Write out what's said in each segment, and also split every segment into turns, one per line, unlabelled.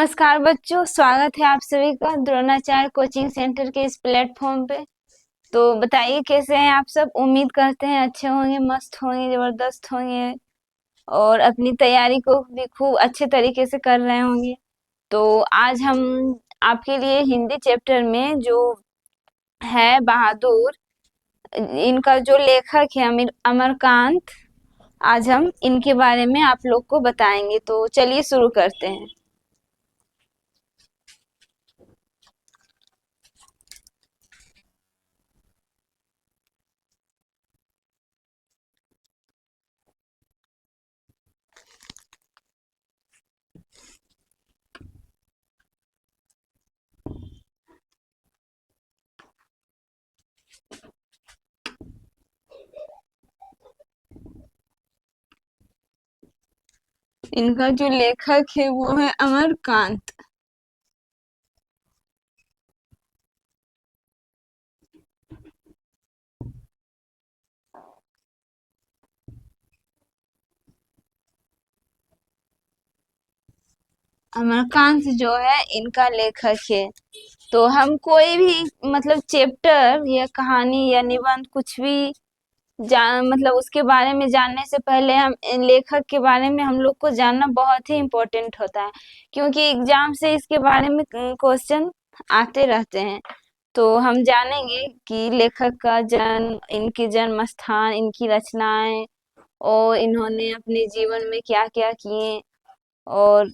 नमस्कार बच्चों, स्वागत है आप सभी का द्रोणाचार्य कोचिंग सेंटर के इस प्लेटफॉर्म पे। तो बताइए कैसे हैं आप सब। उम्मीद करते हैं अच्छे होंगे, मस्त होंगे, जबरदस्त होंगे और अपनी तैयारी को भी खूब अच्छे तरीके से कर रहे होंगे। तो आज हम आपके लिए हिंदी चैप्टर में जो है बहादुर, इनका जो लेखक है अमरकांत, आज हम इनके बारे में आप लोग को बताएंगे। तो चलिए शुरू करते हैं। इनका जो लेखक है वो है अमरकांत। अमरकांत जो है इनका लेखक है। तो हम कोई भी मतलब चैप्टर या कहानी या निबंध कुछ भी मतलब उसके बारे में जानने से पहले हम इन लेखक के बारे में हम लोग को जानना बहुत ही इम्पोर्टेंट होता है, क्योंकि एग्जाम से इसके बारे में क्वेश्चन आते रहते हैं। तो हम जानेंगे कि लेखक का जन्म, इनके जन्म स्थान, इनकी रचनाएं और इन्होंने अपने जीवन में क्या क्या किए और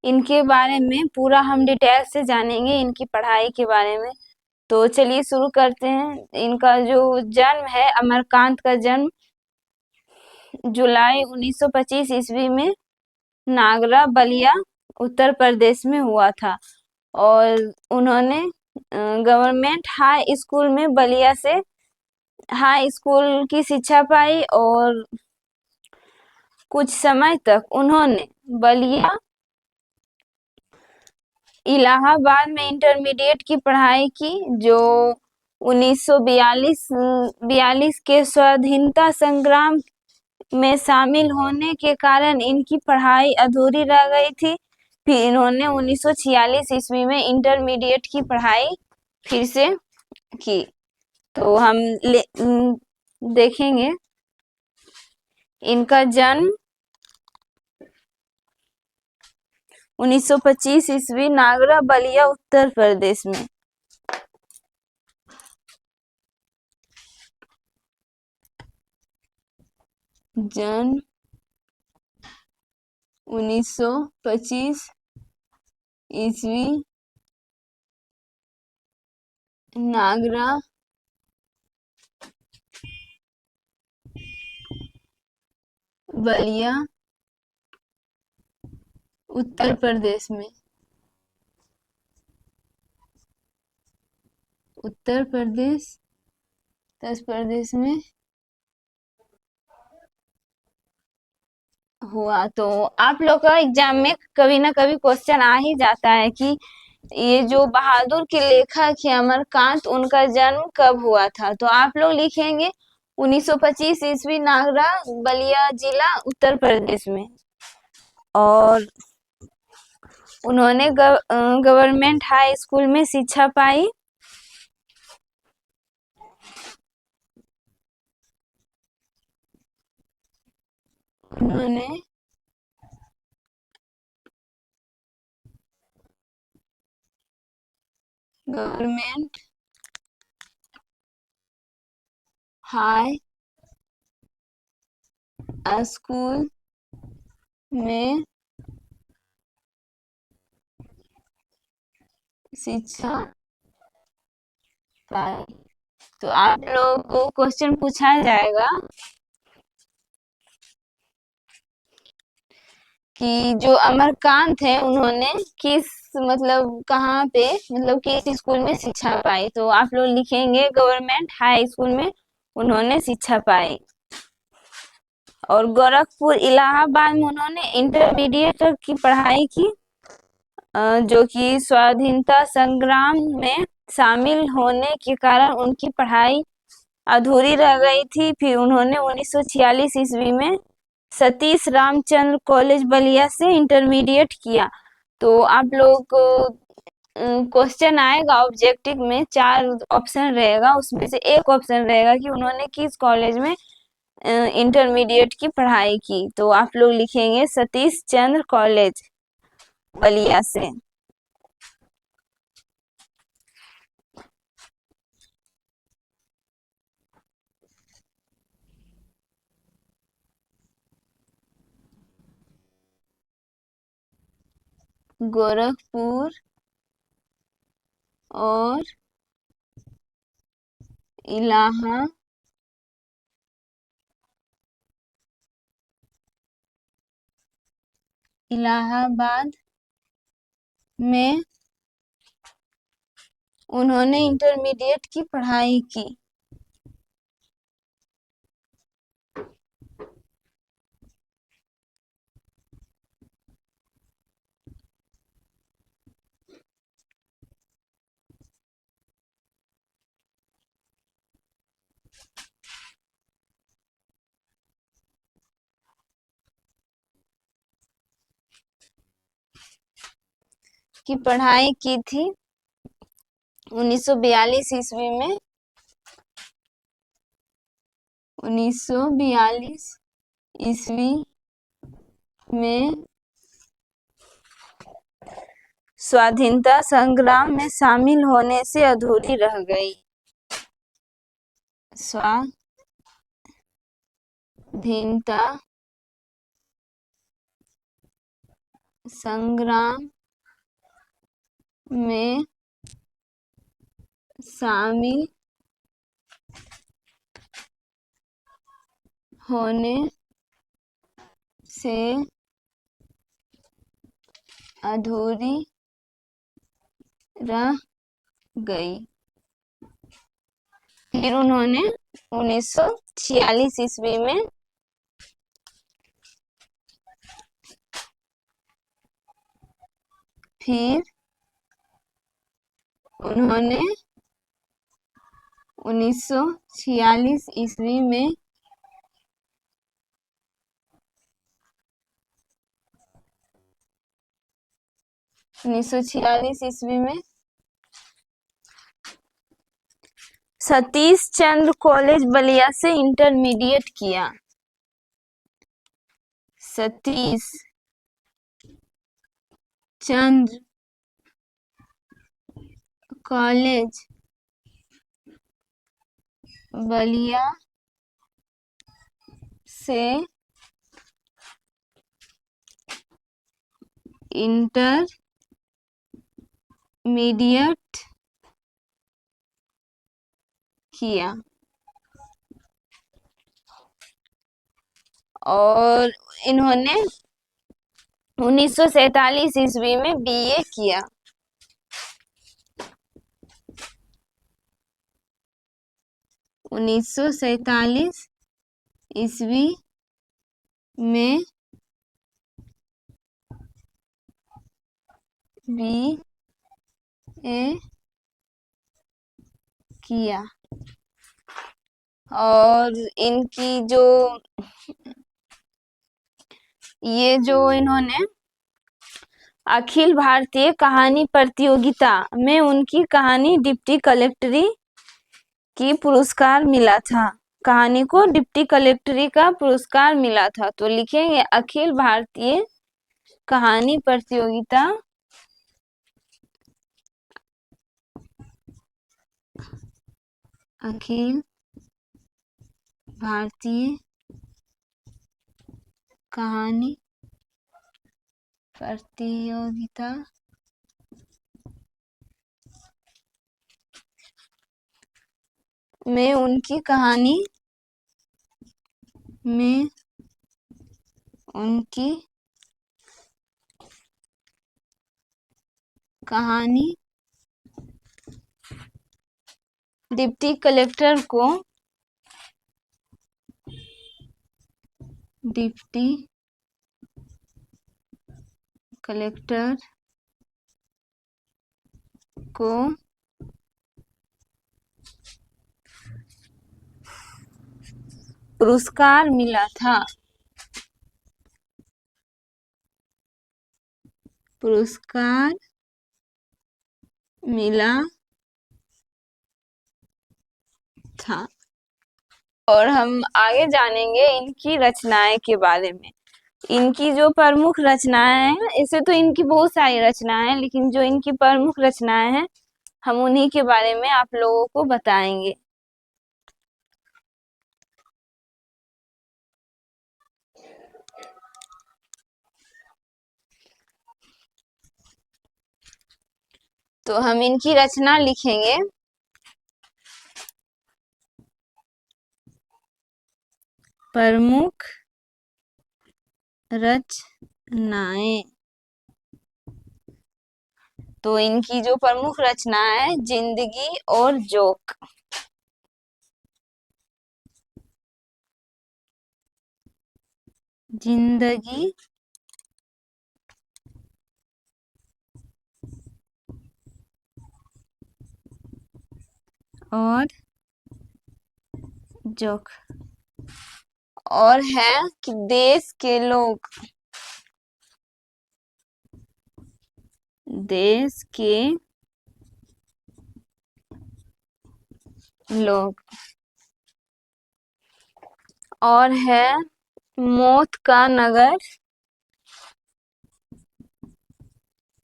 इनके बारे में पूरा हम डिटेल से जानेंगे, इनकी पढ़ाई के बारे में। तो चलिए शुरू करते हैं। इनका जो जन्म है, अमरकांत का जन्म जुलाई 1925 ईस्वी में नागरा बलिया उत्तर प्रदेश में हुआ था। और उन्होंने गवर्नमेंट हाई स्कूल में बलिया से हाई स्कूल की शिक्षा पाई और कुछ समय तक उन्होंने बलिया इलाहाबाद में इंटरमीडिएट की पढ़ाई की, जो 1942 के स्वाधीनता संग्राम में शामिल होने के कारण इनकी पढ़ाई अधूरी रह गई थी। फिर इन्होंने 1946 ईस्वी में इंटरमीडिएट की पढ़ाई फिर से की। तो हम देखेंगे इनका जन्म 1925 ईस्वी नागरा बलिया उत्तर प्रदेश में। जन्म 1925 ईस्वी नागरा बलिया उत्तर प्रदेश में। उत्तर प्रदेश में हुआ। तो आप लोग का एग्जाम में कभी ना कभी क्वेश्चन आ ही जाता है कि ये जो बहादुर के लेखक है अमरकांत, उनका जन्म कब हुआ था। तो आप लोग लिखेंगे 1925 ईस्वी नागरा बलिया जिला उत्तर प्रदेश में। और उन्होंने गवर्नमेंट हाई स्कूल में शिक्षा पाई। उन्होंने गवर्नमेंट हाई स्कूल में शिक्षा पाई। तो आप लोगों को क्वेश्चन पूछा जाएगा कि जो अमरकांत है उन्होंने किस मतलब कहाँ पे मतलब किस स्कूल में शिक्षा पाई। तो आप लोग लिखेंगे गवर्नमेंट हाई स्कूल में उन्होंने शिक्षा पाई। और गोरखपुर इलाहाबाद में उन्होंने इंटरमीडिएट की पढ़ाई की, जो कि स्वाधीनता संग्राम में शामिल होने के कारण उनकी पढ़ाई अधूरी रह गई थी। फिर उन्होंने 1946 ईस्वी में सतीश रामचंद्र कॉलेज बलिया से इंटरमीडिएट किया। तो आप लोग को क्वेश्चन आएगा ऑब्जेक्टिव में, 4 ऑप्शन रहेगा, उसमें से एक ऑप्शन रहेगा कि उन्होंने किस कॉलेज में इंटरमीडिएट की पढ़ाई की। तो आप लोग लिखेंगे सतीश चंद्र कॉलेज बलिया से। गोरखपुर और इलाहाबाद में उन्होंने इंटरमीडिएट की पढ़ाई की। की पढ़ाई की थी 1942 ईस्वी में। 1942 ईस्वी में स्वाधीनता संग्राम में शामिल होने से अधूरी रह गई। स्वाधीनता संग्राम में शामिल होने से अधूरी रह गई। फिर उन्होंने 1946 ईस्वी में फिर उन्होंने 1946 ईस्वी में सतीश चंद्र कॉलेज बलिया से इंटरमीडिएट किया। सतीश चंद्र कॉलेज बलिया से इंटरमीडिएट किया और इन्होंने 1947 ईस्वी में बीए किया। 1947 ईस्वी में बीए किया और इनकी जो इन्होंने अखिल भारतीय कहानी प्रतियोगिता में उनकी कहानी डिप्टी कलेक्टरी की पुरस्कार मिला था। कहानी को डिप्टी कलेक्टरी का पुरस्कार मिला था। तो लिखेंगे अखिल भारतीय कहानी प्रतियोगिता अखिल भारतीय कहानी प्रतियोगिता में उनकी कहानी डिप्टी कलेक्टर को पुरस्कार मिला था। पुरस्कार मिला था। और हम आगे जानेंगे इनकी रचनाएं के बारे में। इनकी जो प्रमुख रचनाएं हैं, ऐसे तो इनकी बहुत सारी रचनाएं हैं, लेकिन जो इनकी प्रमुख रचनाएं हैं हम उन्हीं के बारे में आप लोगों को बताएंगे। तो हम इनकी रचना लिखेंगे। प्रमुख रचनाएं। तो इनकी जो प्रमुख रचना है, जिंदगी और जोक। जिंदगी और जोक। और है कि देश के लोग। देश के लोग। और है मौत का नगर।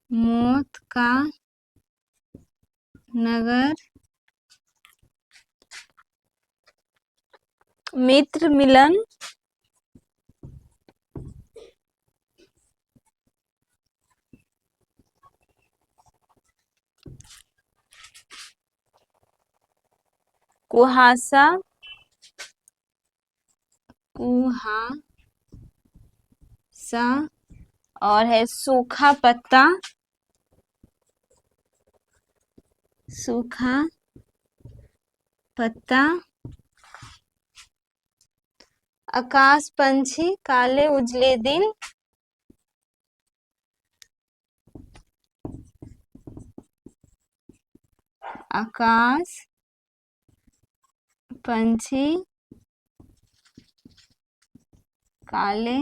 मौत का नगर। मित्र मिलन। कुहासा। कुहासा। और है सूखा पत्ता। सूखा पत्ता। आकाश पंछी काले उजले दिन। आकाश पंछी काले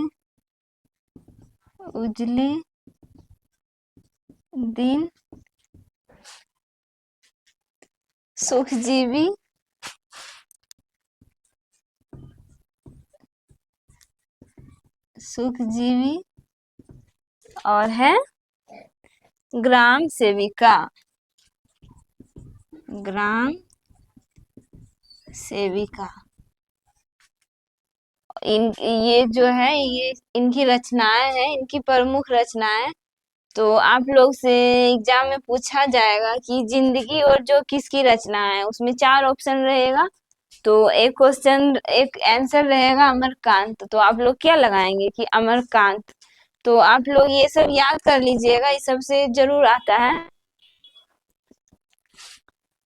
उजले दिन। सुखजीवी। सुखजीवी। और है ग्राम सेविका। ग्राम सेविका। ये जो है, ये इनकी रचनाएं हैं, इनकी प्रमुख रचनाएं। तो आप लोग से एग्जाम में पूछा जाएगा कि जिंदगी और जो किसकी रचना है, उसमें 4 ऑप्शन रहेगा। तो एक क्वेश्चन, एक आंसर रहेगा अमरकांत। तो आप लोग क्या लगाएंगे कि अमरकांत। तो आप लोग ये सब याद कर लीजिएगा, ये सबसे जरूर आता है।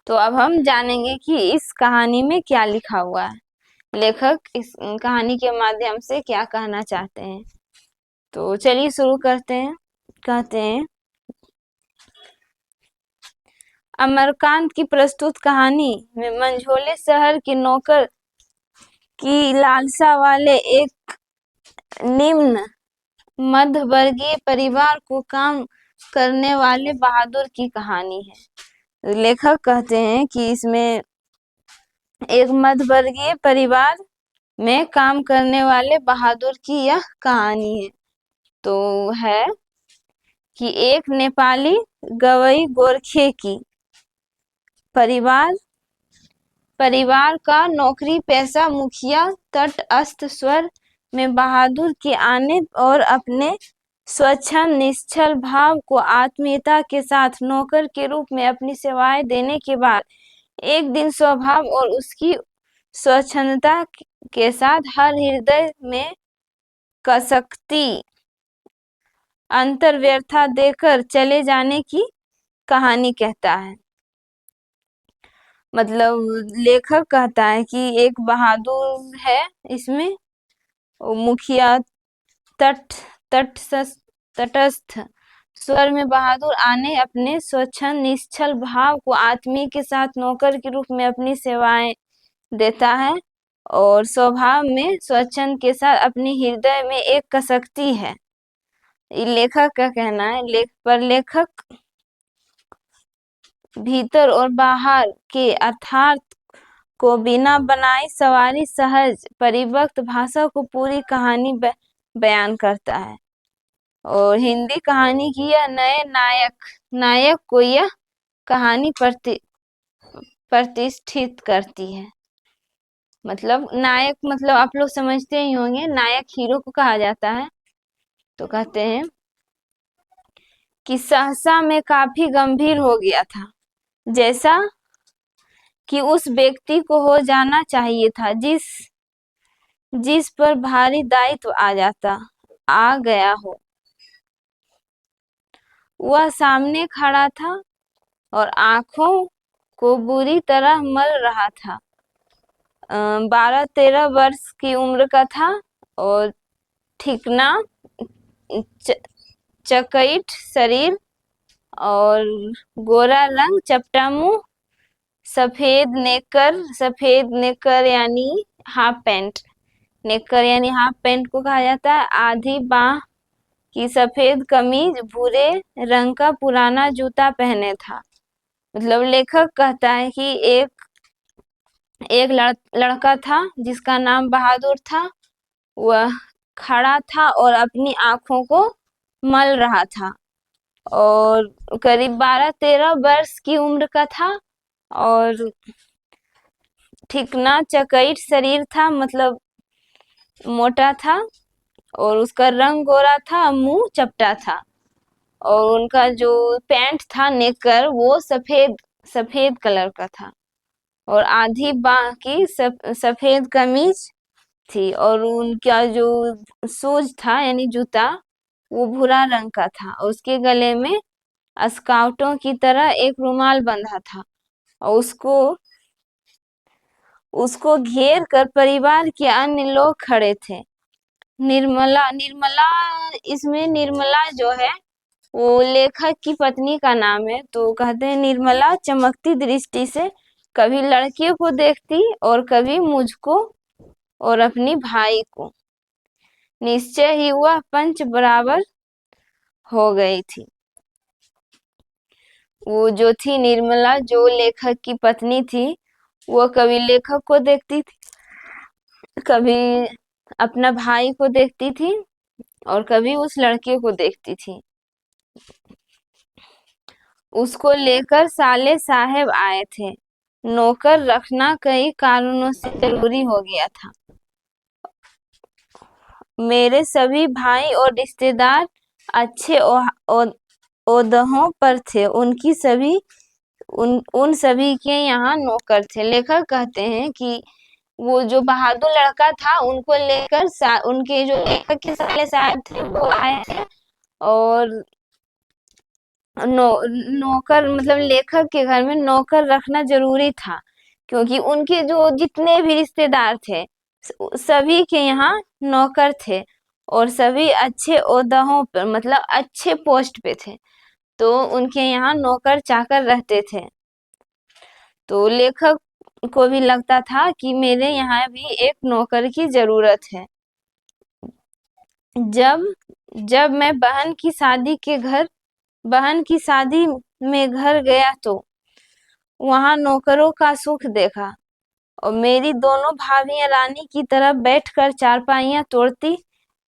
तो अब हम जानेंगे कि इस कहानी में क्या लिखा हुआ है, लेखक इस कहानी के माध्यम से क्या कहना चाहते हैं। तो चलिए शुरू करते हैं। कहते हैं, अमरकांत की प्रस्तुत कहानी में मंझोले शहर के नौकर की लालसा वाले एक निम्न मध्य वर्गीय परिवार को काम करने वाले बहादुर की कहानी है। लेखक कहते हैं कि इसमें एक मध्य वर्गीय परिवार में काम करने वाले बहादुर की यह कहानी है। तो है कि एक नेपाली गवई गोरखे की परिवार का नौकरी पेशा मुखिया तटस्थ स्वर में बहादुर के आने और अपने स्वच्छंद निश्चल भाव को आत्मीयता के साथ नौकर के रूप में अपनी सेवाएं देने के बाद एक दिन स्वभाव और उसकी स्वच्छंदता के साथ हर हृदय में कसकती अंतर्व्यथा देकर चले जाने की कहानी कहता है। मतलब लेखक कहता है कि एक बहादुर है इसमें, मुखिया तटस्थ स्वर में बहादुर आने अपने स्वच्छंद निश्चल भाव को आत्मी के साथ नौकर के रूप में अपनी सेवाएं देता है और स्वभाव में स्वच्छंद के साथ अपनी हृदय में एक कसकती है। ये लेखक का कहना है। लेखक भीतर और बाहर के अर्थात को बिना बनाई सवारी सहज परिव्यक्त भाषा को पूरी कहानी बयान करता है। और हिंदी कहानी की यह नए नायक को यह कहानी प्रतिष्ठित करती है। मतलब नायक मतलब आप लोग समझते ही होंगे, नायक हीरो को कहा जाता है। तो कहते हैं कि सहसा में काफी गंभीर हो गया था, जैसा कि उस व्यक्ति को हो जाना चाहिए था जिस पर भारी दायित्व आ गया हो। वह सामने खड़ा था और आंखों को बुरी तरह मल रहा था। 12-13 वर्ष की उम्र का था और ठिकना चकैठ शरीर और गोरा रंग, चपटा मुंह, सफेद नेकर यानी हाफ पैंट। नेकर यानी हाफ पैंट को कहा जाता है। आधी बाह की सफेद कमीज, भूरे रंग का पुराना जूता पहने था। मतलब लेखक कहता है कि एक लड़का था जिसका नाम बहादुर था। वह खड़ा था और अपनी आंखों को मल रहा था और करीब 12-13 वर्ष की उम्र का था और ठिकना चकैठ शरीर था, मतलब मोटा था और उसका रंग गोरा था, मुंह चपटा था और उनका जो पैंट था नेकर वो सफेद कलर का था और आधी बाह की सफेद कमीज थी और उनका जो शूज था यानी जूता वो भूरा रंग का था और उसके गले में स्काउटों की तरह एक रुमाल बंधा था और उसको घेर कर परिवार के अन्य लोग खड़े थे। निर्मला इसमें निर्मला जो है वो लेखक की पत्नी का नाम है। तो कहते हैं निर्मला चमकती दृष्टि से कभी लड़कियों को देखती और कभी मुझको और अपनी भाई को। निश्चय ही वह पंच बराबर हो गई थी। वो जो थी निर्मला, जो लेखक की पत्नी थी, वो कभी लेखक को देखती थी, कभी अपना भाई को देखती थी और कभी उस लड़के को देखती थी। उसको लेकर साले साहब आए थे। नौकर रखना कई कारणों से जरूरी हो गया था। मेरे सभी भाई और रिश्तेदार अच्छे ओहदों पर थे। उन सभी के यहाँ नौकर थे। लेखक कहते हैं कि वो जो बहादुर लड़का था उनको लेकर उनके जो लेखक के साले साहब थे वो आए थे और नौकर मतलब लेखक के घर में नौकर रखना जरूरी था क्योंकि उनके जो जितने भी रिश्तेदार थे सभी के यहाँ नौकर थे और सभी अच्छे ओहदों पर मतलब अच्छे पोस्ट पे थे, तो उनके यहाँ नौकर चाकर रहते थे। तो लेखक को भी लगता था कि मेरे यहाँ भी एक नौकर की जरूरत है। जब मैं बहन की शादी में घर गया तो वहां नौकरों का सुख देखा और मेरी दोनों भाभियां रानी की तरह बैठकर चारपाइयां तोड़ती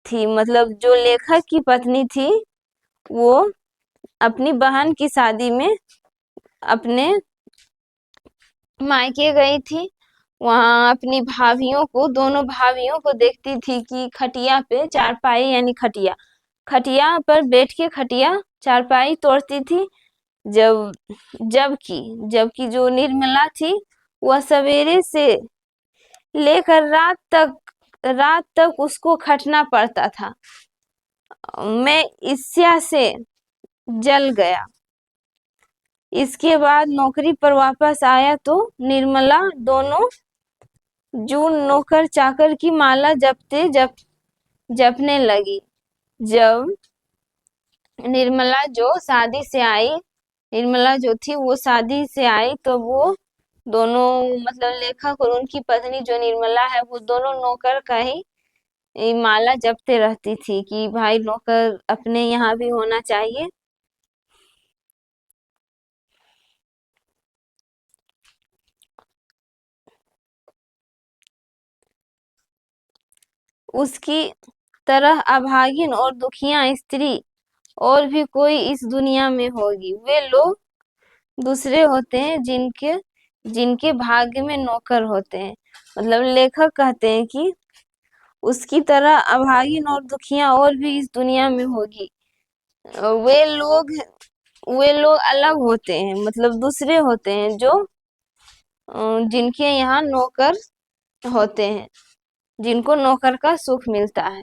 थी। मतलब जो लेखक की पत्नी थी वो अपनी बहन की शादी में अपने मायके गई थी। वहां अपनी दोनों भाभियों को देखती थी कि खटिया पे चारपाई यानी खटिया पर बैठ के खटिया चारपाई तोड़ती थी। जबकि जो निर्मला थी वह सवेरे से लेकर रात तक उसको खटना पड़ता था। मैं ईर्ष्या से जल गया। इसके बाद नौकरी पर वापस आया तो निर्मला दोनों जून नौकर चाकर की माला जपने लगी। जब निर्मला जो थी वो शादी से आई तो वो दोनों मतलब लेखक और उनकी पत्नी जो निर्मला है वो दोनों नौकर का ही ये माला जपते रहती थी कि भाई नौकर अपने यहाँ भी होना चाहिए। उसकी तरह अभागिन और दुखिया स्त्री और भी कोई इस दुनिया में होगी। वे लोग दूसरे होते हैं जिनके जिनके भाग्य में नौकर होते हैं। मतलब लेखक कहते हैं कि उसकी तरह अभागिन और दुखिया और भी इस दुनिया में होगी। वे लोग वे लोग अलग होते हैं, मतलब दूसरे होते हैं जो जिनके यहाँ नौकर होते हैं, जिनको नौकर का सुख मिलता है।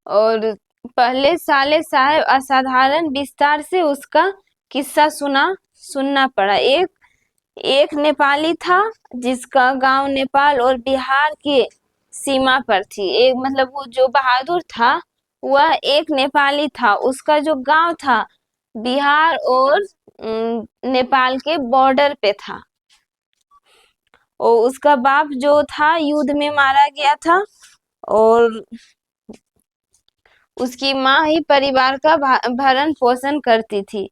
और पहले साले साहब असाधारण विस्तार से उसका किस्सा सुनना पड़ा। एक एक नेपाली था जिसका गांव नेपाल और बिहार के सीमा पर थी। एक मतलब वो जो बहादुर था वह एक नेपाली था, उसका जो गांव था बिहार और नेपाल के बॉर्डर पे था। और उसका बाप जो था युद्ध में मारा गया था और उसकी माँ ही परिवार का भरण पोषण करती थी।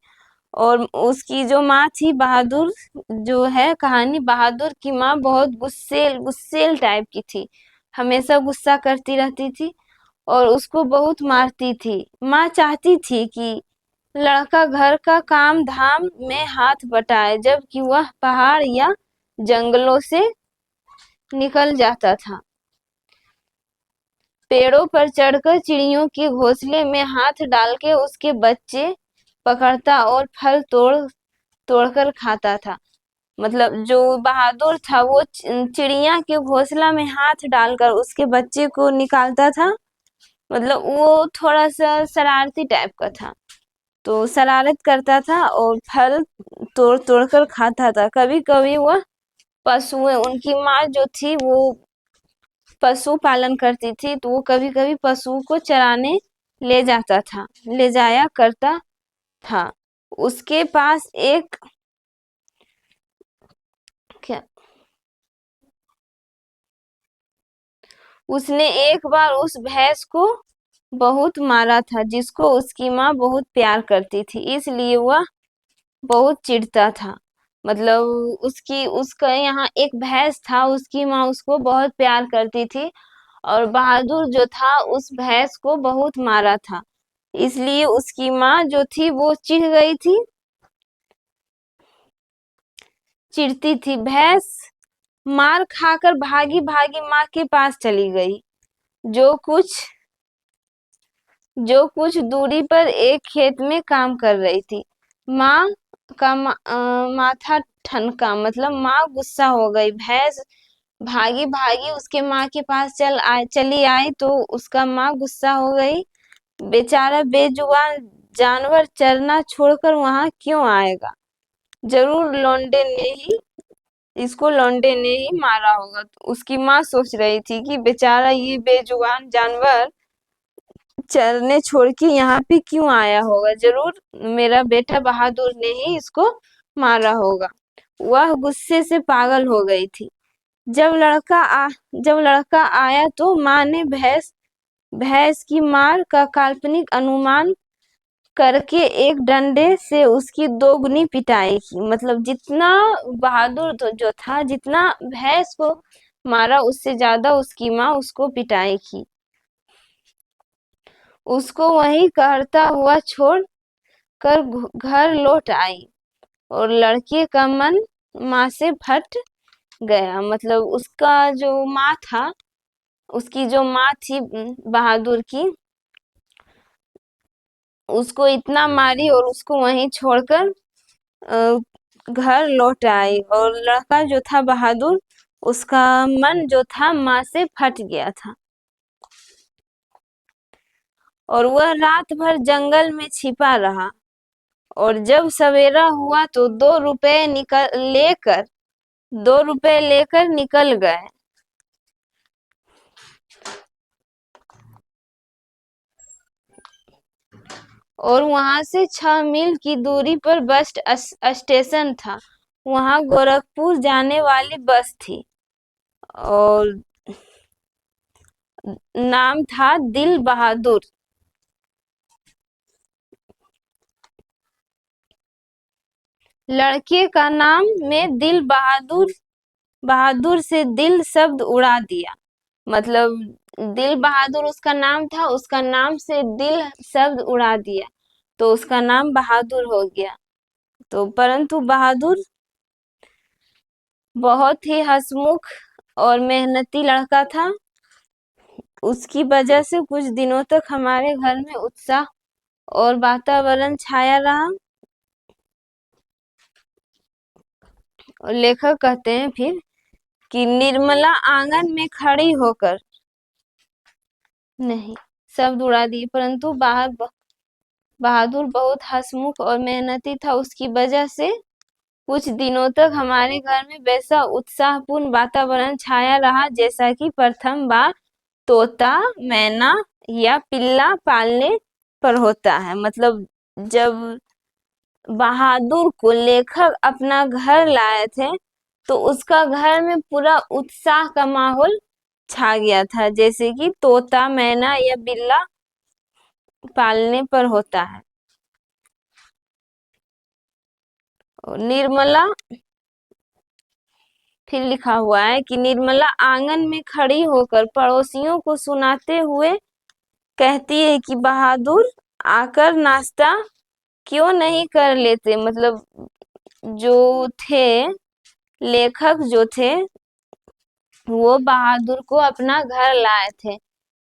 और उसकी जो माँ थी बहादुर, जो है कहानी बहादुर की माँ बहुत गुस्सेल गुस्सेल टाइप की थी, हमेशा गुस्सा करती रहती थी और उसको बहुत मारती थी। माँ चाहती थी कि लड़का घर का काम धाम में हाथ बटाए, जबकि वह पहाड़ या जंगलों से निकल जाता था। पेड़ों पर चढ़कर चिड़ियों के घोंसले में हाथ डाल के उसके बच्चे पकड़ता और फल तोड़कर खाता था। मतलब जो बहादुर था वो चिड़िया के घोंसला में हाथ डालकर उसके बच्चे को निकालता था। मतलब वो थोड़ा सा शरारती टाइप का था, तो शरारत करता था और फल तोड़ तोड़ कर खाता था। कभी कभी वह पशुएं, उनकी माँ जो थी वो पशु पालन करती थी, तो वो कभी कभी पशु को चराने ले जाया करता था। उसके पास एक क्या उसने एक बार उस भैंस को बहुत मारा था जिसको उसकी माँ बहुत प्यार करती थी, इसलिए वह बहुत चिढ़ता था। मतलब उसका यहाँ एक भैंस था, उसकी माँ उसको बहुत प्यार करती थी और बहादुर जो था उस भैंस को बहुत मारा था, इसलिए उसकी माँ जो थी वो चिढ़ गई थी, चिढ़ती थी। भैंस मार खाकर भागी भागी माँ के पास चली गई, जो कुछ जो कुछ दूरी पर एक खेत में काम कर रही थी। माँ का माथा ठनका, मतलब माँ गुस्सा हो गई। भैंस भागी भागी उसके माँ के पास चली आई तो उसका माँ गुस्सा हो गई। बेचारा बेजुबान जानवर चरना छोड़कर वहां क्यों आएगा, जरूर लौंडे ने ही मारा होगा। तो उसकी माँ सोच रही थी कि बेचारा ये बेजुबान जानवर चरने छोड़ के यहाँ पे क्यों आया होगा, जरूर मेरा बेटा बहादुर ने ही इसको मारा होगा। वह गुस्से से पागल हो गई थी। जब लड़का आया तो माँ ने भैंस की मार का काल्पनिक अनुमान करके एक डंडे से उसकी दोगुनी पिटाई की। मतलब जितना बहादुर जो था, जितना भैंस को मारा उससे ज्यादा उसकी माँ उसको पिटाई की। उसको वहीं कहता हुआ छोड़ कर घर लौट आई और लड़के का मन माँ से फट गया। मतलब उसका जो माँ था, उसकी जो माँ थी बहादुर की, उसको इतना मारी और उसको वहीं छोड़कर घर लौट आई। और लड़का जो था बहादुर, उसका मन जो था माँ से फट गया था और वह रात भर जंगल में छिपा रहा। और जब सवेरा हुआ तो 2 रुपए लेकर निकल गए। और वहां से 6 मील की दूरी पर बस स्टेशन था। वहां गोरखपुर जाने वाली बस थी और नाम था दिल बहादुर। लड़के का नाम में दिल बहादुर, बहादुर से दिल शब्द उड़ा दिया। मतलब दिल बहादुर उसका नाम था, उसका नाम से दिल शब्द उड़ा दिया, तो उसका नाम बहादुर हो गया। तो परंतु बहादुर बहुत ही हंसमुख और मेहनती लड़का था। उसकी वजह से कुछ दिनों तक हमारे घर में उत्साह और वातावरण छाया रहा। और लेखक कहते हैं फिर कि निर्मला आंगन में खड़ी होकर, नहीं, शब्द उड़ा दिए, परंतु बहादुर बहुत हंसमुख और मेहनती था। उसकी वजह से कुछ दिनों तक हमारे घर में वैसा उत्साहपूर्ण वातावरण छाया रहा जैसा कि प्रथम बार तोता, मैना या पिल्ला पालने पर होता है। मतलब जब बहादुर को लेखक अपना घर लाए थे तो उसका घर में पूरा उत्साह का माहौल छा गया था, जैसे कि तोता, मैना या बिल्ला पालने पर होता है। और निर्मला, फिर लिखा हुआ है कि निर्मला आंगन में खड़ी होकर पड़ोसियों को सुनाते हुए कहती है कि बहादुर आकर नाश्ता क्यों नहीं कर लेते। मतलब जो थे, लेखक जो थे, वो बहादुर को अपना घर लाए थे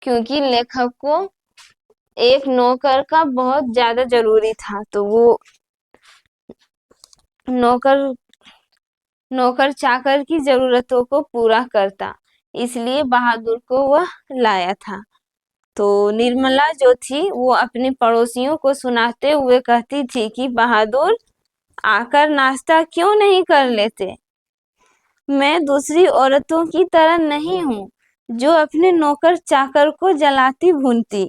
क्योंकि लेखक को एक नौकर का बहुत ज्यादा जरूरी था। तो वो नौकर नौकर चाकर की जरूरतों को पूरा करता, इसलिए बहादुर को वह लाया था। तो निर्मला जो थी वो अपने पड़ोसियों को सुनाते हुए कहती थी कि बहादुर आकर नाश्ता क्यों नहीं कर लेते। मैं दूसरी औरतों की तरह नहीं हूँ जो अपने नौकर चाकर को जलाती भूनती।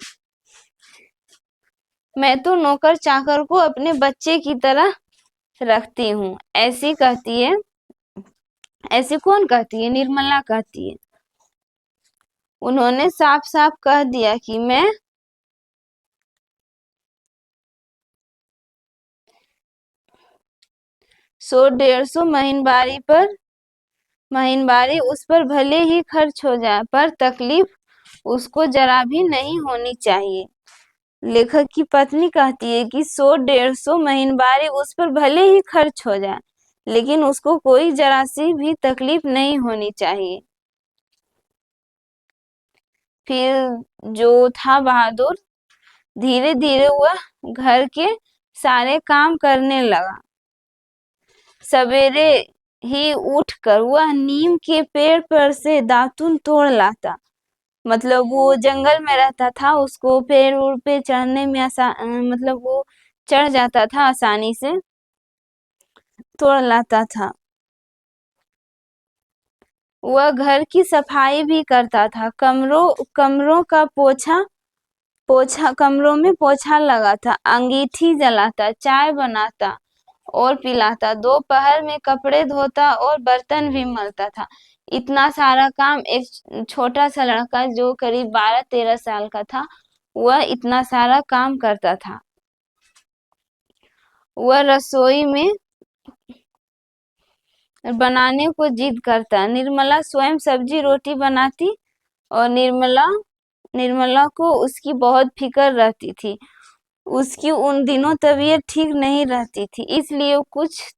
मैं तो नौकर चाकर को अपने बच्चे की तरह रखती हूँ, ऐसी कहती है। ऐसी कौन कहती है? निर्मला कहती है। उन्होंने साफ साफ कह दिया कि मैं 100-150 महीनबारी उस पर भले ही खर्च हो जाए, पर तकलीफ उसको जरा भी नहीं होनी चाहिए। लेखक की पत्नी कहती है कि 100-150 महीनबारी उस पर भले ही खर्च हो जाए, लेकिन उसको कोई जरा सी भी तकलीफ नहीं होनी चाहिए। फिर जो था बहादुर, धीरे धीरे वह घर के सारे काम करने लगा। सवेरे ही उठकर वह नीम के पेड़ पर से दातुन तोड़ लाता। मतलब वो जंगल में रहता था, उसको पेड़ उड़ पे चढ़ने में मतलब वो चढ़ जाता था, आसानी से तोड़ लाता था। वह घर की सफाई भी करता था, कमरों का पोछा पोछा कमरों में पोछा लगाता, अंगीठी जलाता, चाय बनाता और पिलाता, दोपहर में कपड़े धोता और बर्तन भी मलता था। इतना सारा काम एक छोटा सा लड़का जो करीब 12-13 साल का था, वह इतना सारा काम करता था। वह रसोई में बनाने को जिद करता। निर्मला स्वयं सब्जी रोटी बनाती और निर्मला को उसकी बहुत फिक्र रहती थी। उसकी उन दिनों तबीयत ठीक नहीं रहती थी, इसलिए वो कुछ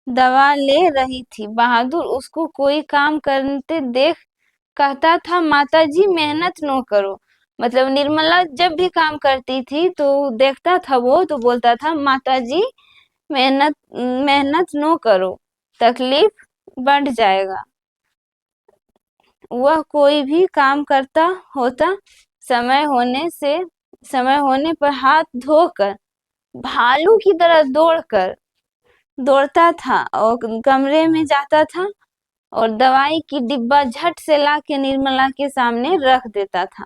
दवा ले रही थी। बहादुर उसको कोई काम करते देख कहता था, माता जी मेहनत न करो। मतलब निर्मला जब भी काम करती थी तो देखता था वो, तो बोलता था, माता जी मेहनत मेहनत न करो, तकलीफ बढ़ जाएगा। वह कोई भी काम करता होता, समय होने पर हाथ धोकर भालू की तरह दौड़ता था और कमरे में जाता था और दवाई की डिब्बा झट से ला के निर्मला के सामने रख देता था।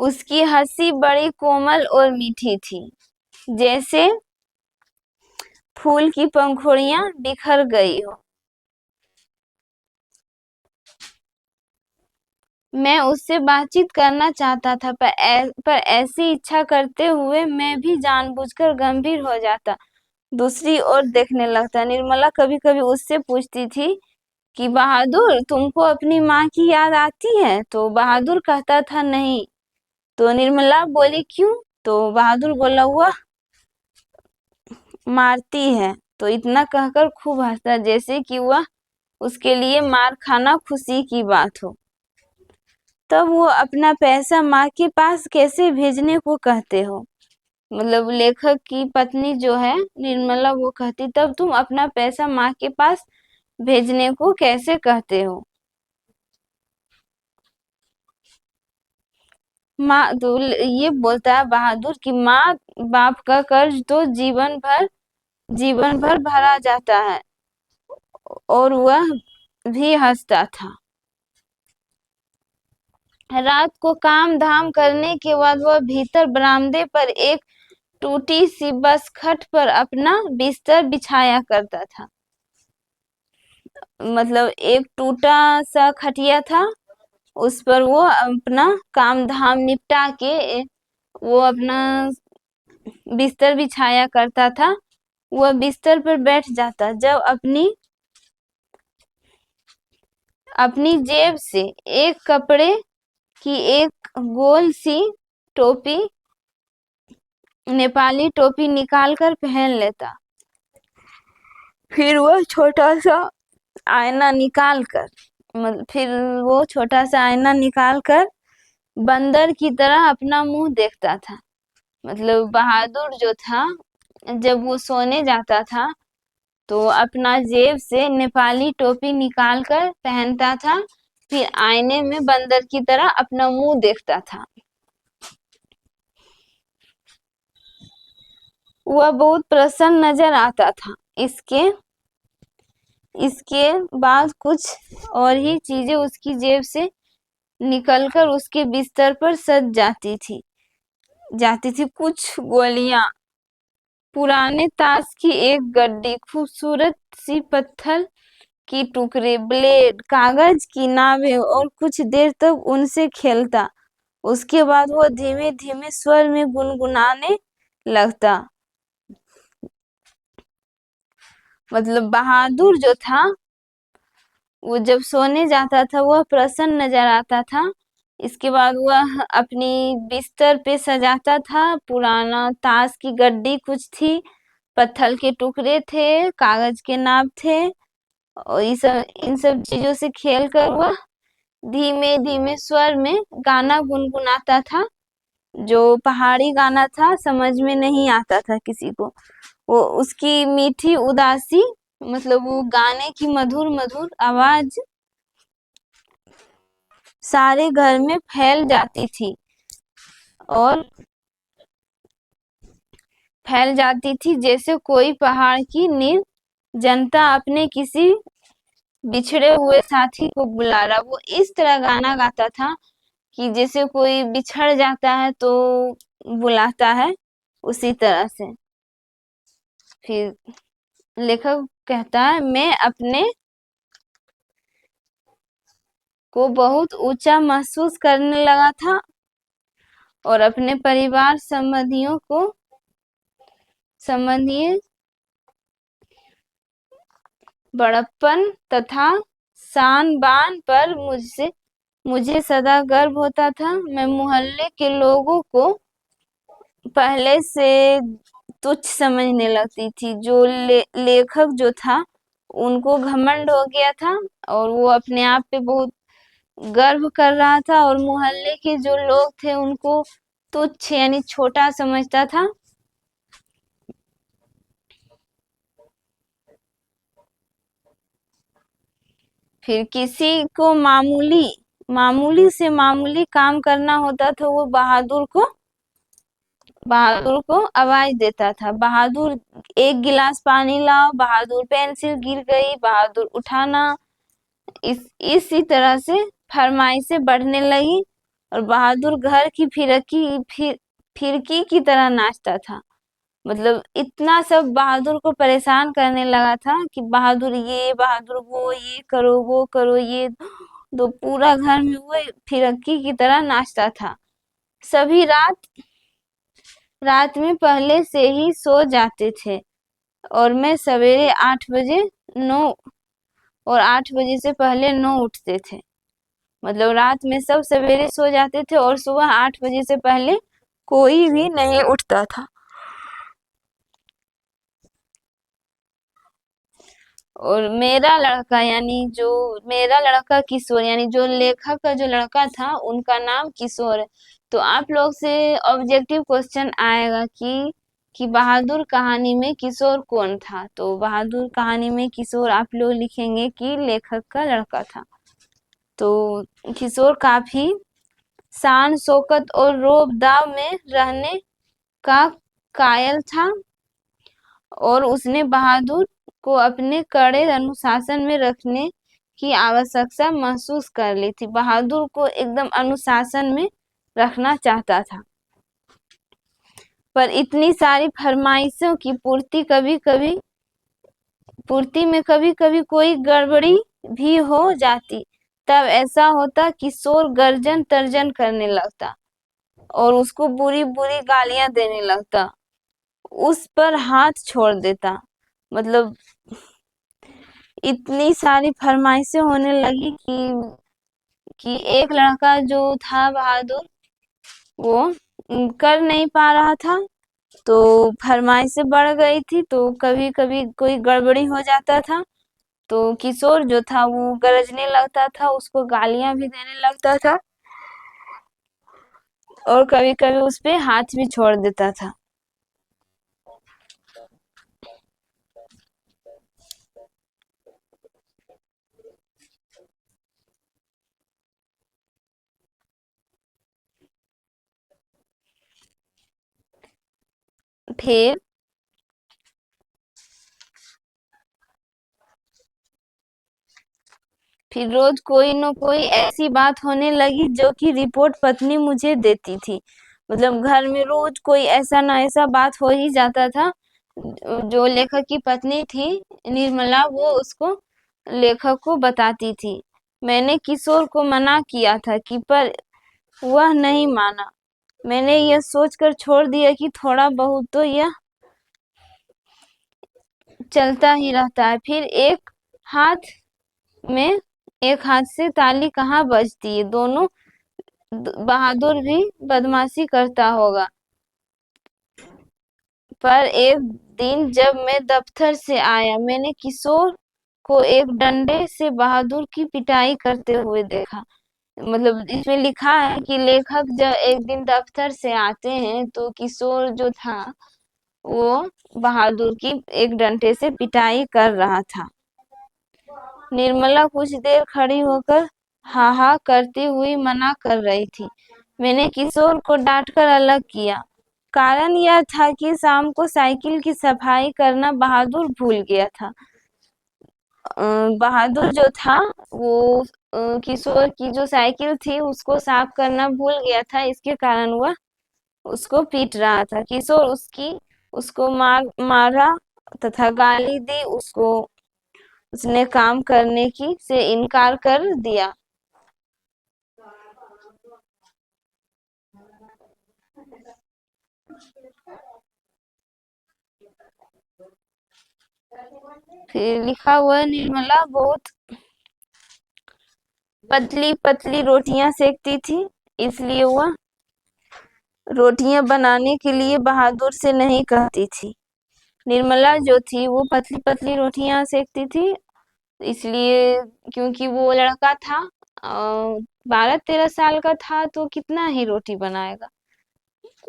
उसकी हंसी बड़ी कोमल और मीठी थी, जैसे फूल की पंखुड़ियां बिखर गई हो। मैं उससे बातचीत करना चाहता था, पर ऐसी इच्छा करते हुए मैं भी जानबूझकर गंभीर हो जाता, दूसरी ओर देखने लगता। निर्मला कभी कभी उससे पूछती थी कि बहादुर, तुमको अपनी माँ की याद आती है? तो बहादुर कहता था नहीं। तो निर्मला बोली क्यों? तो बहादुर बोला वह मारती है। तो इतना कहकर खूब हंसा, जैसे कि वह उसके लिए मार खाना खुशी की बात हो। तब वो अपना पैसा माँ के पास कैसे भेजने को कहते हो? मतलब लेखक की पत्नी जो है निर्मला, वो कहती तब तुम अपना पैसा माँ के पास भेजने को कैसे कहते हो? माँ तो ये बोलता है बहादुर कि माँ बाप का कर्ज तो जीवन भर भरा जाता है। और वह भी हंसता था। रात को काम धाम करने के बाद वह भीतर बरामदे पर एक टूटी सी बसखट पर अपना बिस्तर बिछाया करता था। मतलब एक टूटा सा खटिया था, उस पर वो अपना काम धाम निपटा के वो अपना बिस्तर बिछाया करता था। वह बिस्तर पर बैठ जाता, जब अपनी जेब से एक कपड़े की एक गोल सी टोपी, नेपाली टोपी निकालकर पहन लेता। फिर वो छोटा सा आईना निकाल कर बंदर की तरह अपना मुंह देखता था। मतलब बहादुर जो था, जब वो सोने जाता था तो अपना जेब से नेपाली टोपी निकाल कर पहनता था, फिर आईने में बंदर की तरह अपना मुंह देखता था। वह बहुत प्रसन्न नजर आता था। इसके बाद कुछ और ही चीजें उसकी जेब से निकलकर उसके बिस्तर पर सज जाती थी। कुछ गोलियां, पुराने ताश की एक गड्डी, खूबसूरत सी पत्थर की टुकड़े, ब्लेड, कागज की नावें, और कुछ देर तक उनसे खेलता। उसके बाद वो धीमे धीमे स्वर में गुनगुनाने लगता। मतलब बहादुर जो था, वो जब सोने जाता था वह प्रसन्न नजर आता था। इसके बाद वह अपनी बिस्तर पे सजाता था। पुराना ताश की गड्डी कुछ थी, पत्थर के टुकड़े थे, कागज के नाव थे, और इन सब चीजों से खेल कर वह धीमे धीमे स्वर में गाना गुनगुनाता था, जो पहाड़ी गाना था, समझ में नहीं आता था किसी को। वो उसकी मीठी उदासी, मतलब वो गाने की मधुर मधुर आवाज सारे घर में और फैल जाती थी, जैसे कोई पहाड़ की निर्जनता अपने किसी बिछड़े हुए साथी को बुला रहा। वो इस तरह गाना गाता था कि जैसे कोई बिछड़ जाता है तो बुलाता है, उसी तरह से। फिर लेखक कहता है, मैं अपने को बहुत ऊंचा महसूस करने लगा था और अपने परिवार संबंधी बड़प्पन तथा शान बान पर मुझे सदा गर्व होता था। मैं मोहल्ले के लोगों को पहले से तुच्छ समझने लगती थी। जो लेखक जो था, उनको घमंड हो गया था और वो अपने आप पे बहुत गर्व कर रहा था, और मोहल्ले के जो लोग थे उनको तुच्छ यानी छोटा समझता था। फिर किसी को मामूली से मामूली काम करना होता था, वो बहादुर को आवाज देता था, बहादुर एक गिलास पानी लाओ, बहादुर पेंसिल गिर गई, बहादुर उठाना। इसी तरह से फरमाइशें बढ़ने लगी। और बहादुर घर की फिरकी की तरह नाचता था। मतलब इतना सब बहादुर को परेशान करने लगा था कि बहादुर ये, बहादुर वो, ये करो, वो करो, ये तो पूरा घर में वो फिरकी की तरह नाचता था। सभी रात रात में पहले से ही सो जाते थे और मैं सवेरे 8 बजे 9 और 8 बजे से पहले 9 उठते थे। मतलब रात में सब सवेरे सो जाते थे और सुबह 8 बजे से पहले कोई भी नहीं उठता था। और मेरा लड़का यानी जो मेरा लड़का किशोर यानी जो लेखक का जो लड़का था उनका नाम किशोर है। तो आप लोग से ऑब्जेक्टिव क्वेश्चन आएगा कि बहादुर कहानी में किशोर कौन था। तो बहादुर कहानी में किशोर आप लोग लिखेंगे कि लेखक का लड़का था। तो किशोर काफी शान शौकत और रोब दाव में रहने का कायल था और उसने बहादुर को अपने कड़े अनुशासन में रखने की आवश्यकता महसूस कर ली थी। बहादुर को एकदम अनुशासन में रखना चाहता था। पर इतनी सारी फरमाइशों की पूर्ति में कभी कभी कोई गड़बड़ी भी हो जाती। तब ऐसा होता कि किशोर गर्जन तर्जन करने लगता और उसको बुरी बुरी गालियां देने लगता, उस पर हाथ छोड़ देता। मतलब इतनी सारी फरमाइशें होने लगी कि एक लड़का जो था बहादुर वो कर नहीं पा रहा था। तो फरमाइशें बढ़ गई थी तो कभी कभी कोई गड़बड़ी हो जाता था तो किशोर जो था वो गरजने लगता था, उसको गालियां भी देने लगता था और कभी कभी उस पे हाथ भी छोड़ देता था। फिर फिर रोज कोई न कोई ऐसी बात होने लगी जो कि रिपोर्ट पत्नी मुझे देती थी। मतलब घर में रोज कोई ऐसा ना ऐसा बात हो ही जाता था। जो लेखक की पत्नी थी निर्मला वो उसको लेखक को बताती थी। मैंने किशोर को मना किया था कि पर वह नहीं माना। मैंने यह सोचकर छोड़ दिया कि थोड़ा बहुत तो यह चलता ही रहता है। फिर हाथ में एक हाथ से ताली कहाँ बजती है। दोनों बहादुर भी बदमाशी करता होगा। पर एक दिन जब मैं दफ्तर से आया मैंने किशोर को एक डंडे से बहादुर की पिटाई करते हुए देखा। मतलब इसमें लिखा है कि लेखक जब एक दिन दफ्तर से आते हैं तो किशोर जो था वो बहादुर की एक डंडे से पिटाई कर रहा था। निर्मला कुछ देर खड़ी होकर हा हा करती हुई मना कर रही थी। मैंने किशोर को डांटकर अलग किया। कारण यह था कि शाम को साइकिल की सफाई करना बहादुर भूल गया था। बहादुर जो था वो किशोर की जो साइकिल थी उसको साफ करना भूल गया था। इसके कारण वह उसको पीट रहा था। किशोर उसको मारा तथा गाली दी। उसने काम करने की से इनकार कर दिया। फिर लिखा हुआ है निर्मला बहुत पतली पतली रोटियां सेकती थी इसलिए वह रोटियां बनाने के लिए बहादुर से नहीं कहती थी। निर्मला जो थी वो पतली पतली रोटियां सेकती थी इसलिए क्योंकि वो लड़का था 12-13 साल का था तो कितना ही रोटी बनाएगा।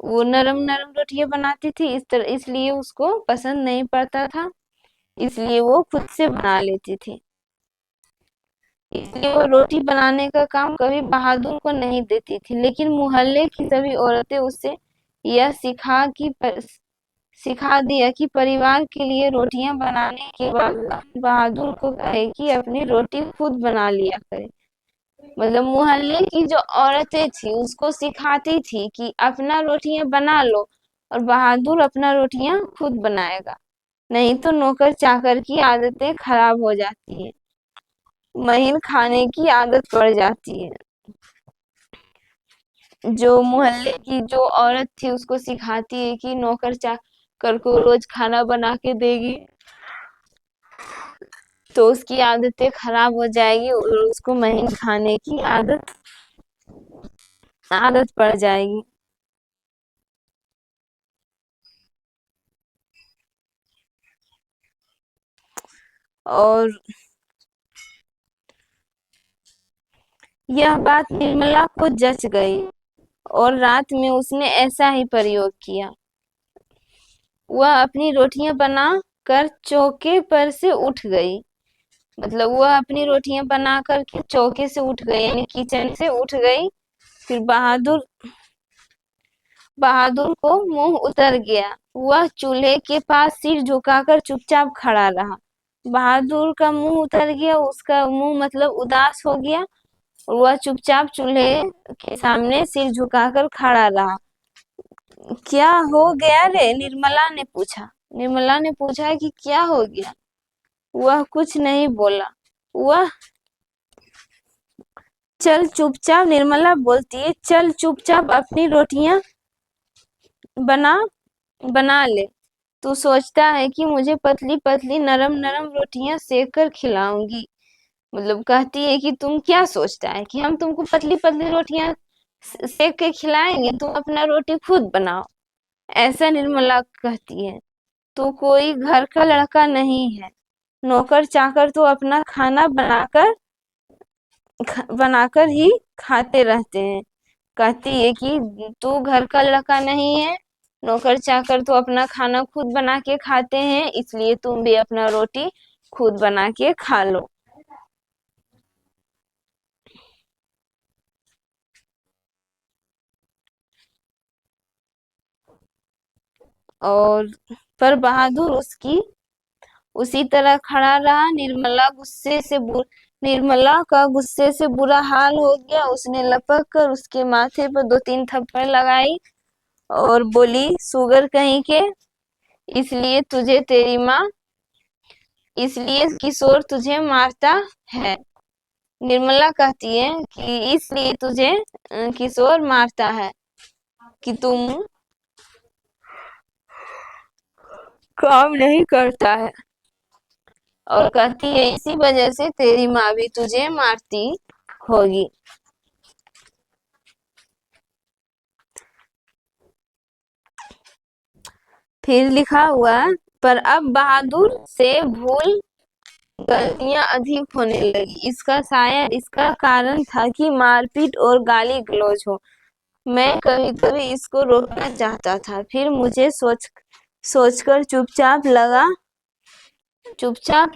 वो नरम नरम रोटियां बनाती थी इसलिए उसको पसंद नहीं पड़ता था। इसलिए वो खुद से बना लेती थी। इसलिए वो रोटी बनाने का काम कभी बहादुर को नहीं देती थी। लेकिन मोहल्ले की सभी औरतें उसे यह सिखा दिया कि परिवार के लिए रोटियां बनाने के बाद बहादुर को कहे कि अपनी रोटी खुद बना लिया करे। मतलब मोहल्ले की जो औरतें थी उसको सिखाती थी कि अपना रोटियां बना लो, और बहादुर अपना रोटियां खुद बनाएगा, नहीं तो नौकर चाकर की आदतें खराब हो जाती है, महीन खाने की आदत पड़ जाती है। जो मोहल्ले की जो औरत थी उसको सिखाती है कि नौकर चाकर को रोज खाना बना के देगी, तो उसकी आदतें खराब हो जाएगी और उसको महीन खाने की आदत आदत पड़ जाएगी। और यह बात निर्मला को जच गई और रात में उसने ऐसा ही प्रयोग किया। वह अपनी रोटियां बना कर चौके पर से उठ गई। मतलब वह अपनी रोटियां बना कर के चौके से उठ गई, यानी किचन से उठ गई। फिर बहादुर को मुंह उतर गया। वह चूल्हे के पास सिर झुकाकर चुपचाप खड़ा रहा। बहादुर का मुंह उतर गया, उसका मुंह मतलब उदास हो गया। वह चुपचाप चूल्हे के सामने सिर झुकाकर खड़ा रहा। क्या हो गया रे? निर्मला ने पूछा कि क्या हो गया। वह कुछ नहीं बोला। वह चल चुपचाप, निर्मला बोलती है, चल चुपचाप अपनी रोटियां बना बना ले। तू सोचता है कि मुझे पतली पतली नरम नरम रोटियां सेक कर खिलाऊंगी। मतलब कहती है कि तुम क्या सोचता है कि हम तुमको पतली पतली रोटियां सेक के खिलाएंगे, तुम अपना रोटी खुद बनाओ, ऐसा निर्मला कहती है। तू कोई घर का लड़का नहीं है, नौकर चाकर तो अपना खाना बनाकर ही खाते रहते हैं। कहती है कि तू घर का लड़का नहीं है, नौकर चाकर तो अपना खाना खुद बना के खाते हैं, इसलिए तुम भी अपना रोटी खुद बना के खा लो। और पर बहादुर उसकी उसी तरह खड़ा रहा। निर्मला का गुस्से से बुरा हाल हो गया। उसने लपक कर उसके माथे पर दो तीन थप्पड़ लगाई और बोली, सुगर कहीं के, इसलिए तुझे तेरी माँ इसलिए किशोर तुझे मारता है। निर्मला कहती है कि इसलिए तुझे किशोर मारता है कि तुम काम नहीं करता है, और कहती है इसी वजह से तेरी माँ भी तुझे मारती होगी। फिर लिखा हुआ, पर अब बहादुर से भूल गलतियां अधिक होने लगी। इसका शायद इसका कारण था कि मारपीट और गाली गलौज हो। मैं कभी कभी इसको रोकना चाहता था, फिर मुझे सोचकर चुपचाप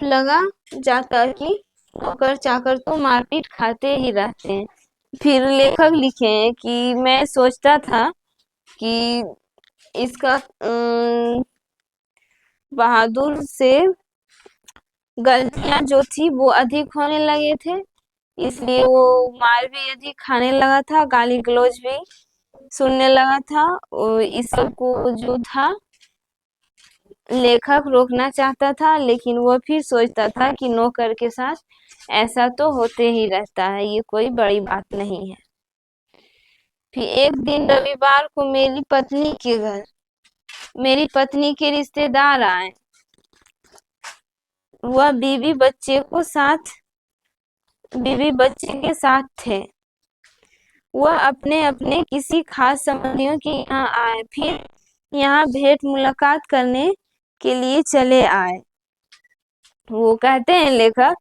लगा जाता कि नौकर चाकर तो मारपीट खाते ही रहते हैं। फिर लेखक लिखे हैं कि मैं सोचता था कि इसका बहादुर से गलतियां जो थी वो अधिक होने लगे थे, इसलिए वो मार भी अधिक खाने लगा था, गाली गलौज भी सुनने लगा था। और इस सब को जो था लेखक रोकना चाहता था, लेकिन वो फिर सोचता था कि नौकर के साथ ऐसा तो होते ही रहता है, ये कोई बड़ी बात नहीं है। फिर एक दिन रविवार को मेरी पत्नी के रिश्तेदार आए। वह बीवी बच्चे के साथ थे। वह अपने अपने किसी खास संबंधियों के यहाँ आए, फिर यहाँ भेंट मुलाकात करने के लिए चले आए। वो कहते हैं लेखक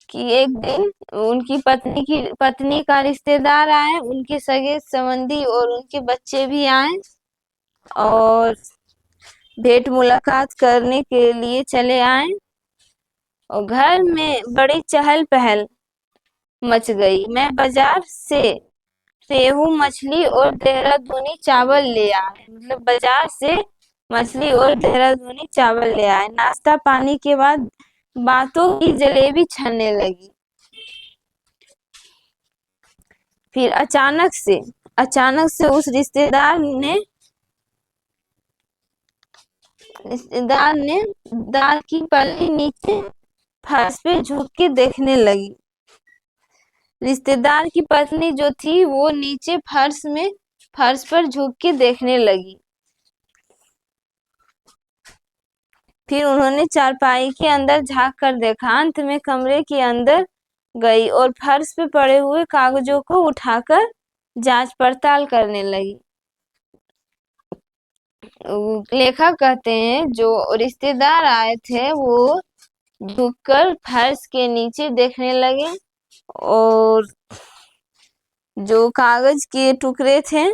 कि एक दिन उनकी पत्नी का रिश्तेदार आए, उनके सगे संबंधी और उनके बच्चे भी आए और भेंट मुलाकात करने के लिए चले आए, और घर में बड़ी चहल पहल मच गई। मैं बाजार से रेहू मछली और देहरादूनी चावल ले आए। मतलब बाजार से मछली और देहरादूनी चावल ले आए। नाश्ता पानी के बाद बातों की जलेबी छनने लगी। फिर अचानक से उस रिश्तेदार ने दाल की पल्ली नीचे फर्श पे झुक के देखने लगी। रिश्तेदार की पत्नी जो थी वो नीचे फर्श पर झुक के देखने लगी। फिर उन्होंने चारपाई के अंदर झांक कर देखा। अंत में कमरे के अंदर गई और फर्श पे पड़े हुए कागजों को उठाकर जांच पड़ताल करने लगी। लेखक कहते हैं जो रिश्तेदार आए थे वो झुककर फर्श के नीचे देखने लगे और जो कागज के टुकड़े थे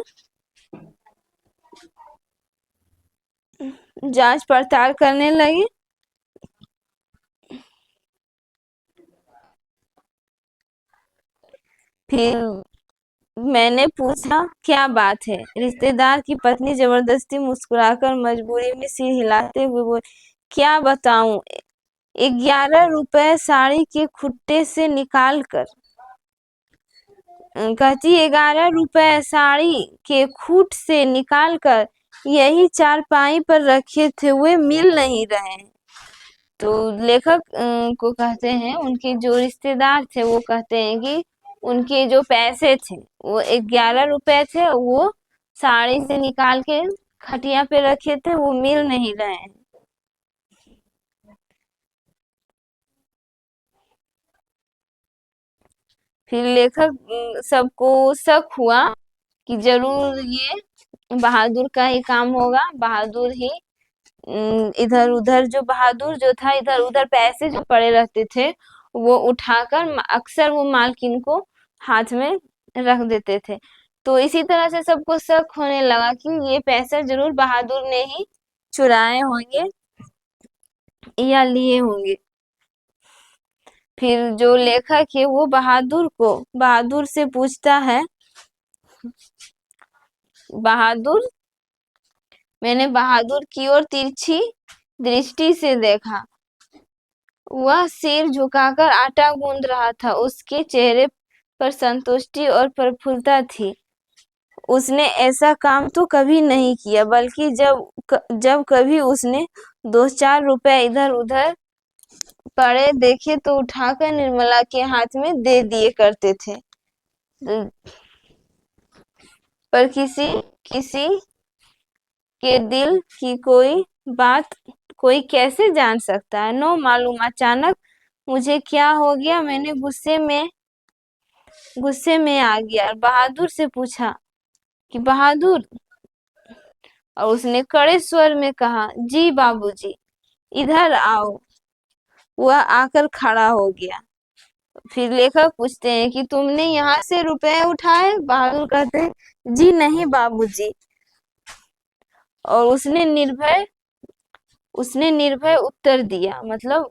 जांच पड़ताल करने लगे। फिर मैंने पूछा क्या बात है। रिश्तेदार की पत्नी जबरदस्ती मुस्कुराकर मजबूरी में सिर हिलाते हुए बोली, क्या बताऊं, 11 रुपए साड़ी के खुट्टे से निकाल कर। कहती 11 रुपए साड़ी के खूट से निकाल कर यही चारपाई पर रखे थे, वे मिल नहीं रहे। तो लेखक को कहते हैं उनके जो रिश्तेदार थे वो कहते हैं कि उनके जो पैसे थे वो 11 रुपए थे, वो साड़ी से निकाल के खटिया पे रखे थे, वो मिल नहीं रहे हैं। फिर लेखक सबको शक हुआ कि जरूर ये बहादुर का ही काम होगा। बहादुर ही इधर उधर जो बहादुर जो था इधर उधर पैसे जो पड़े रहते थे वो उठाकर अक्सर वो मालकिन को हाथ में रख देते थे। तो इसी तरह से सबको शक होने लगा कि ये पैसे जरूर बहादुर ने ही चुराए होंगे या लिए होंगे। फिर जो लेखक है वो बहादुर से पूछता है, बहादुर, मैंने बहादुर की ओर तिरछी दृष्टि से देखा। वह सिर झुकाकर आटा गूंद रहा था। उसके चेहरे पर संतुष्टि और प्रफुल्लता थी। उसने ऐसा काम तो कभी नहीं किया, बल्कि जब कभी उसने 2-4 रुपए इधर उधर पड़े देखे तो उठाकर निर्मला के हाथ में दे दिए करते थे। पर किसी के दिल की कोई बात कोई कैसे जान सकता है। नो मालूम अचानक मुझे क्या हो गया, मैंने गुस्से में आ गया। बहादुर से पूछा कि बहादुर, और उसने कड़े स्वर में कहा, जी बाबूजी, इधर आओ। वह आकर खड़ा हो गया। फिर लेखक पूछते हैं कि तुमने यहाँ से रुपए उठाए। बहादुर कहते हैं, जी नहीं बाबूजी। और उसने निर्भय उत्तर दिया, मतलब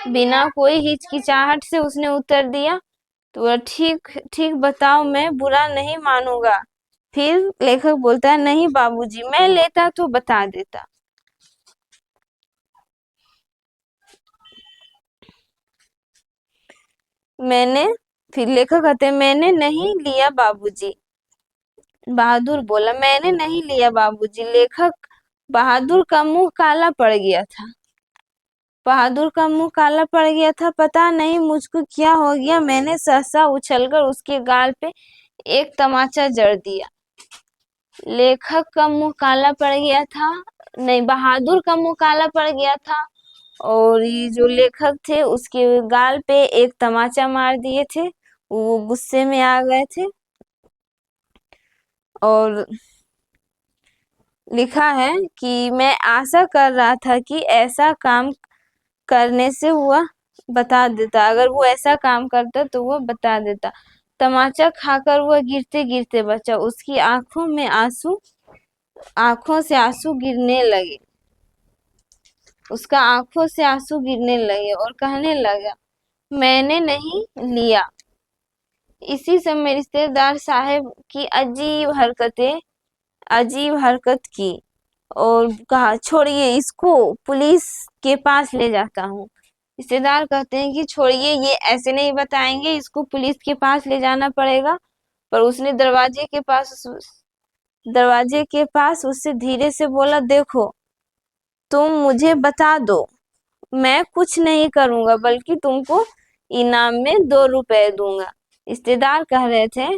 बिना कोई हिचकिचाहट से उसने उत्तर दिया। तो वह ठीक ठीक बताओ, मैं बुरा नहीं मानूंगा। फिर लेखक बोलता है, नहीं बाबूजी, मैं लेता तो बता देता। फिर लेखक कहते हैं, मैंने नहीं लिया बाबूजी। बहादुर बोला, मैंने नहीं लिया बाबूजी। बहादुर का मुंह काला पड़ गया था। पता नहीं मुझको क्या हो गया, मैंने सहसा उछलकर उसके गाल पे एक तमाचा जड़ दिया। लेखक का मुंह काला पड़ गया था, नहीं, बहादुर का मुंह काला पड़ गया था और ये जो लेखक थे उसके गाल पे एक तमाचा मार दिए थे। वो गुस्से में आ गए थे। और लिखा है कि मैं आशा कर रहा था कि ऐसा काम करने से वह बता देता, अगर वो ऐसा काम करता तो वह बता देता। तमाचा खाकर वह गिरते गिरते बचा। उसकी आंखों से आंसू गिरने लगे। उसका आंखों से आंसू गिरने लगे और कहने लगा, मैंने नहीं लिया। इसी समय रिश्तेदार साहब की अजीब हरकत की और कहा, छोड़िए इसको, पुलिस के पास ले जाता हूँ। रिश्तेदार कहते हैं कि छोड़िए, ये ऐसे नहीं बताएंगे, इसको पुलिस के पास ले जाना पड़ेगा। पर उसने दरवाजे के पास उससे धीरे से बोला, देखो तुम मुझे बता दो, मैं कुछ नहीं करूंगा बल्कि तुमको इनाम में 2 रुपए दूंगा। रिश्तेदार कह रहे थे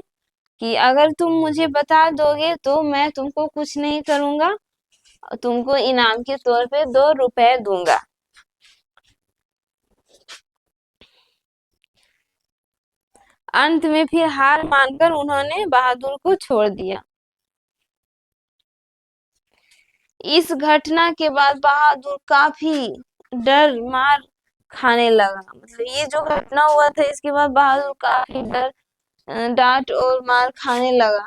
कि अगर तुम मुझे बता दोगे तो मैं तुमको कुछ नहीं करूंगा, तुमको इनाम के तौर पे 2 रुपए दूंगा। अंत में फिर हार मानकर उन्होंने बहादुर को छोड़ दिया। इस घटना के बाद बहादुर काफी डर मार खाने लगा। मतलब ये जो घटना हुआ था इसके बाद बहादुर काफी डांट और मार खाने लगा।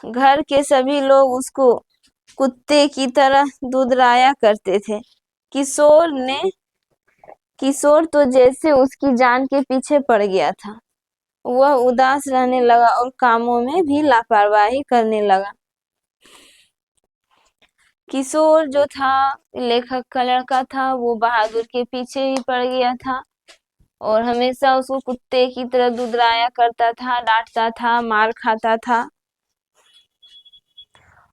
घर के सभी लोग उसको कुत्ते की तरह दुधराया करते थे। किशोर तो जैसे उसकी जान के पीछे पड़ गया था। वह उदास रहने लगा और कामों में भी लापरवाही करने लगा। किशोर जो था लेखक का लड़का था, वो बहादुर के पीछे ही पड़ गया था और हमेशा उसको कुत्ते की तरह दुधराया करता था, डांटता था, मार खाता था।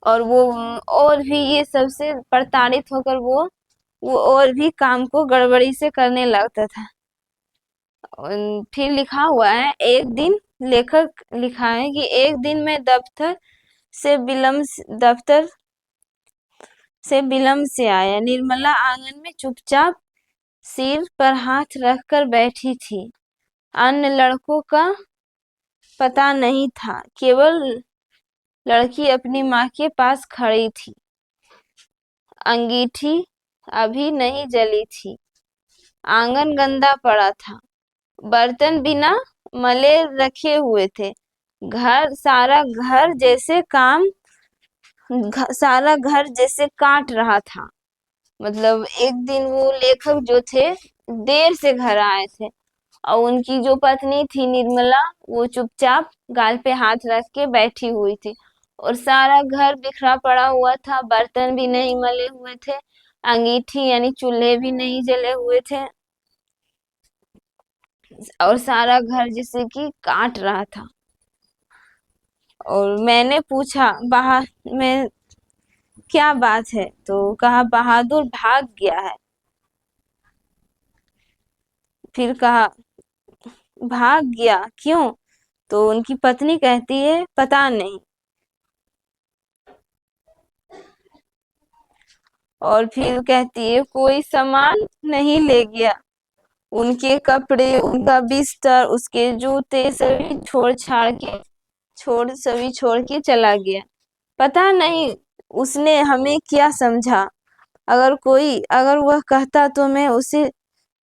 और वो और भी ये सबसे प्रताड़ित होकर वो और भी काम को गड़बड़ी से करने लगता था। फिर लिखा हुआ है, एक दिन लेखक लिखा है कि एक दिन मैं दफ्तर से विलम्ब से आया। निर्मला आंगन में चुपचाप सिर पर हाथ रखकर बैठी थी। अन्य लड़कों का पता नहीं था, केवल लड़की अपनी माँ के पास खड़ी थी। अंगीठी अभी नहीं जली थी। आंगन गंदा पड़ा था, बर्तन बिना मले रखे हुए थे। सारा घर जैसे काट रहा था। मतलब एक दिन वो लेखक जो थे देर से घर आए थे और उनकी जो पत्नी थी निर्मला, वो चुपचाप गाल पे हाथ रख के बैठी हुई थी और सारा घर बिखरा पड़ा हुआ था, बर्तन भी नहीं मले हुए थे, अंगीठी यानी चूल्हे भी नहीं जले हुए थे और सारा घर जैसे कि काट रहा था। और मैंने पूछा बाहर में क्या बात है, तो कहा बहादुर भाग गया है। फिर कहा भाग गया क्यों? तो उनकी पत्नी कहती है पता नहीं। और फिर कहती है कोई सामान नहीं ले गया? उनके कपड़े, उनका बिस्तर, उसके जूते सभी छोड़ के चला गया। पता नहीं उसने हमें क्या समझा। अगर वह कहता तो मैं उसे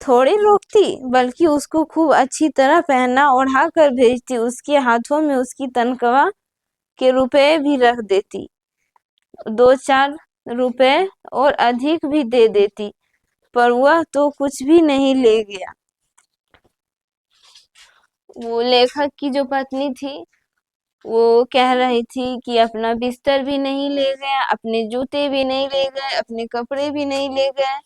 थोड़ी रोकती, बल्कि उसको खूब अच्छी तरह पहना ओढ़ा कर भेजती, उसके हाथों में उसकी तनख्वाह के रुपए भी रख देती, 2-4 रुपए और अधिक भी दे देती, पर वह तो कुछ भी नहीं ले गया। वो लेखक की जो पत्नी थी वो कह रही थी कि अपना बिस्तर भी नहीं ले गया, अपने जूते भी नहीं ले गए, अपने कपड़े भी नहीं ले गए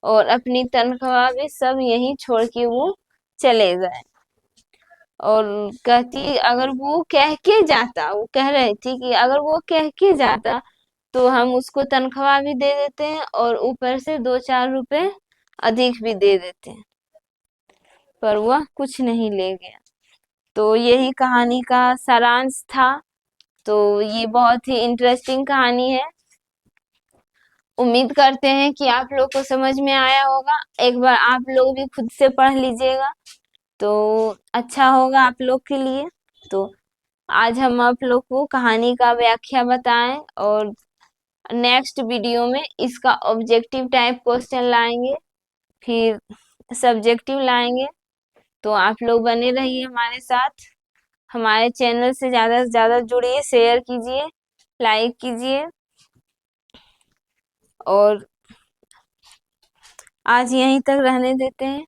और अपनी तनख्वाह भी सब यहीं छोड़ के वो चले गए। और कहती अगर वो कह के जाता, वो कह रही थी कि अगर वो कह के जाता तो हम उसको तनख्वाह भी दे देते हैं और ऊपर से 2-4 रुपए अधिक भी दे देते हैं, पर वह कुछ नहीं ले गया। तो यही कहानी का सारांश था। तो ये बहुत ही इंटरेस्टिंग कहानी है। उम्मीद करते हैं कि आप लोग को समझ में आया होगा। एक बार आप लोग भी खुद से पढ़ लीजिएगा तो अच्छा होगा आप लोग के लिए। तो आज हम आप लोग को कहानी का व्याख्या बताएं और नेक्स्ट वीडियो में इसका ऑब्जेक्टिव टाइप क्वेश्चन लाएंगे, फिर सब्जेक्टिव लाएंगे। तो आप लोग बने रहिए हमारे साथ। हमारे चैनल से ज्यादा जुड़िए, शेयर कीजिए, लाइक कीजिए। और आज यहीं तक रहने देते हैं।